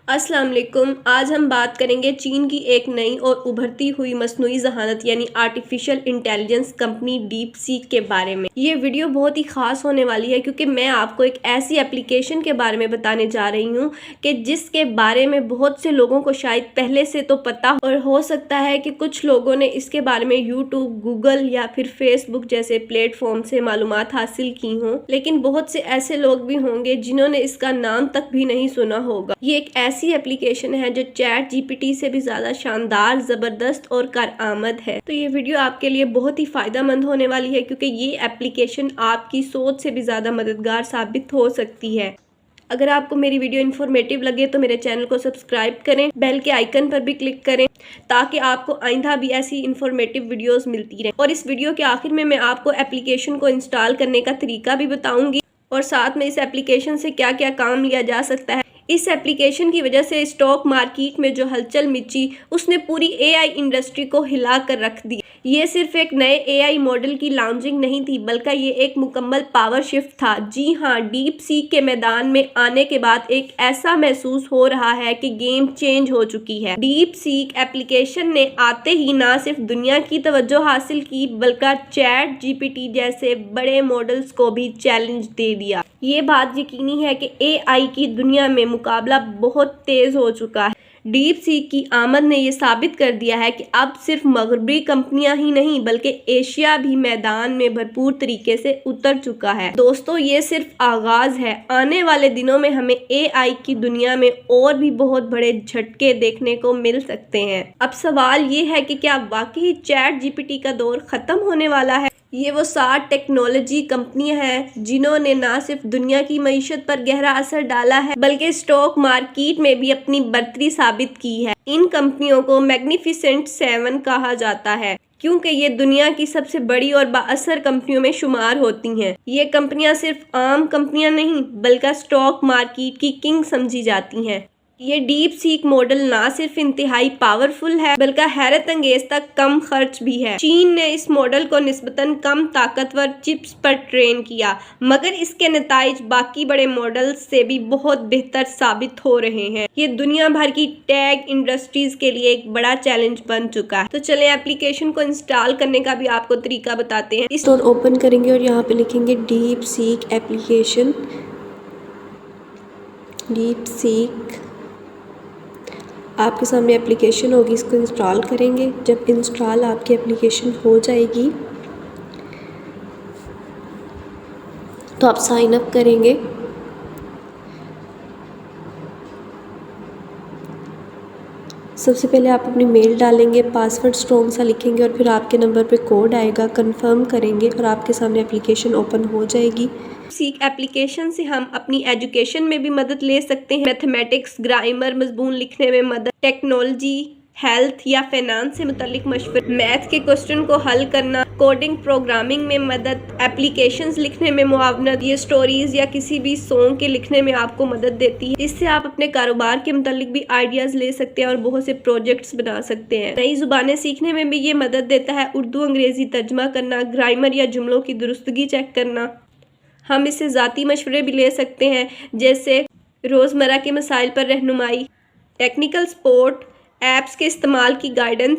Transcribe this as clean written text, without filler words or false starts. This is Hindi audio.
अस्सलाम वालेकुम। आज हम बात करेंगे चीन की एक नई और उभरती हुई मस्नूई ज़हानत यानी artificial intelligence company deep seek के बारे में। ये वीडियो बहुत ही ख़ास होने वाली है क्योंकि मैं आपको एक ऐसी एप्लीकेशन के बारे में बताने जा रही हूँ कि जिसके बारे में बहुत से लोगों को शायद पहले से तो पता और हो सकता है कि कुछ लोगों ने इसके बारे में यूट्यूब, गूगल या फिर फेसबुक जैसे प्लेटफॉर्म से मालूमात हासिल की हों, लेकिन बहुत से ऐसे लोग भी होंगे जिन्होंने इसका नाम तक भी नहीं सुना होगा। ये एक ऐसी एप्लीकेशन है जो चैट जीपीटी से भी ज्यादा शानदार, जबरदस्त और कारआमद है। तो ये वीडियो आपके लिए बहुत ही फायदेमंद होने वाली है क्योंकि ये एप्लीकेशन आपकी सोच से भी ज्यादा मददगार साबित हो सकती है। अगर आपको मेरी वीडियो इन्फॉर्मेटिव लगे तो मेरे चैनल को सब्सक्राइब करें, बेल के आइकन पर भी क्लिक करें ताकि आपको आइंदा भी ऐसी इन्फॉर्मेटिव वीडियोस मिलती रहें। और इस वीडियो के आखिर में मैं आपको एप्लीकेशन को इंस्टॉल करने का तरीका भी बताऊंगी और साथ में इस एप्लीकेशन से क्या क्या काम लिया जा सकता है। इस एप्लीकेशन की वजह से स्टॉक मार्केट में जो हलचल मची उसने पूरी एआई इंडस्ट्री को हिला कर रख दी। ये सिर्फ एक नए एआई मॉडल की लॉन्चिंग नहीं थी बल्कि ये एक मुकम्मल पावर शिफ्ट था। जी हाँ, डीप सीक के मैदान में आने के बाद एक ऐसा महसूस हो रहा है कि गेम चेंज हो चुकी है। डीप सीक एप्लीकेशन ने आते ही ना सिर्फ दुनिया की तवज्जो हासिल की बल्कि चैट जीपीटी जैसे बड़े मॉडल्स को भी चैलेंज दे दिया। ये बात यकीनी है कि एआई की दुनिया में मुकाबला बहुत तेज हो चुका है। डीप सीक की आमद ने यह साबित कर दिया है कि अब सिर्फ मगरबी कंपनियां ही नहीं बल्कि एशिया भी मैदान में भरपूर तरीके से उतर चुका है। दोस्तों, ये सिर्फ आगाज है। आने वाले दिनों में हमें एआई की दुनिया में और भी बहुत बड़े झटके देखने को मिल सकते हैं। अब सवाल ये है कि क्या वाकई चैट जीपीटी का दौर खत्म होने वाला है? ये वो 7 टेक्नोलॉजी कंपनियां हैं जिन्होंने ना सिर्फ दुनिया की मईशत पर गहरा असर डाला है बल्कि स्टॉक मार्केट में भी अपनी बर्तरी साबित की है। इन कंपनियों को मैग्निफिसेंट 7 कहा जाता है क्योंकि ये दुनिया की सबसे बड़ी और बाअसर कंपनियों में शुमार होती हैं। ये कंपनियां सिर्फ आम कंपनियां नहीं बल्कि स्टॉक मार्केट की किंग समझी जाती हैं। ये डीप सीक मॉडल ना सिर्फ इंतहाई पावरफुल है बल्कि हैरत अंगेज तक कम खर्च भी है। चीन ने इस मॉडल को निस्बतन कम ताकतवर चिप्स पर ट्रेन किया मगर इसके नताइज बाकी बड़े मॉडल्स से भी बहुत बेहतर साबित हो रहे हैं। ये दुनिया भर की टैग इंडस्ट्रीज के लिए एक बड़ा चैलेंज बन चुका है। तो चले एप्लीकेशन को इंस्टॉल करने का भी आपको तरीका बताते हैं। इस स्टोर ओपन करेंगे और यहाँ पे लिखेंगे deep seek application. Deep seek आपके सामने एप्लीकेशन होगी, इसको इंस्टॉल करेंगे। जब इंस्टॉल आपकी एप्लीकेशन हो जाएगी तो आप साइन अप करेंगे। सबसे पहले आप अपनी मेल डालेंगे, पासवर्ड स्ट्रॉन्ग सा लिखेंगे और फिर आपके नंबर पे कोड आएगा, कंफर्म करेंगे और आपके सामने एप्लीकेशन ओपन हो जाएगी। सीक एप्लीकेशन से हम अपनी एजुकेशन में भी मदद ले सकते हैं। मैथमेटिक्स, ग्रामर, मजमून लिखने में मदद, टेक्नोलॉजी, हेल्थ या फाइनेंस से मुतल्लिक मशवरे, मैथ के क्वेश्चन को हल करना, कोडिंग प्रोग्रामिंग में मदद, एप्लीकेशंस लिखने में मुआवनत, ये स्टोरीज या किसी भी सॉन्ग के लिखने में आपको मदद देती है। इससे आप अपने कारोबार के मुतल्लिक भी आइडियाज ले सकते हैं और बहुत से प्रोजेक्ट्स बना सकते हैं। नई जुबानें सीखने में भी ये मदद देता है। उर्दू अंग्रेजी तर्जमा करना, ग्रामर या जुमलों की दुरुस्तगी चेक करना। हम इससे ज़ाती मशवरे भी ले सकते हैं जैसे रोज़मर्रा के मसाइल पर रहनुमाई, टेक्निकल सपोर्ट, ऐप्स के इस्तेमाल की गाइडेंस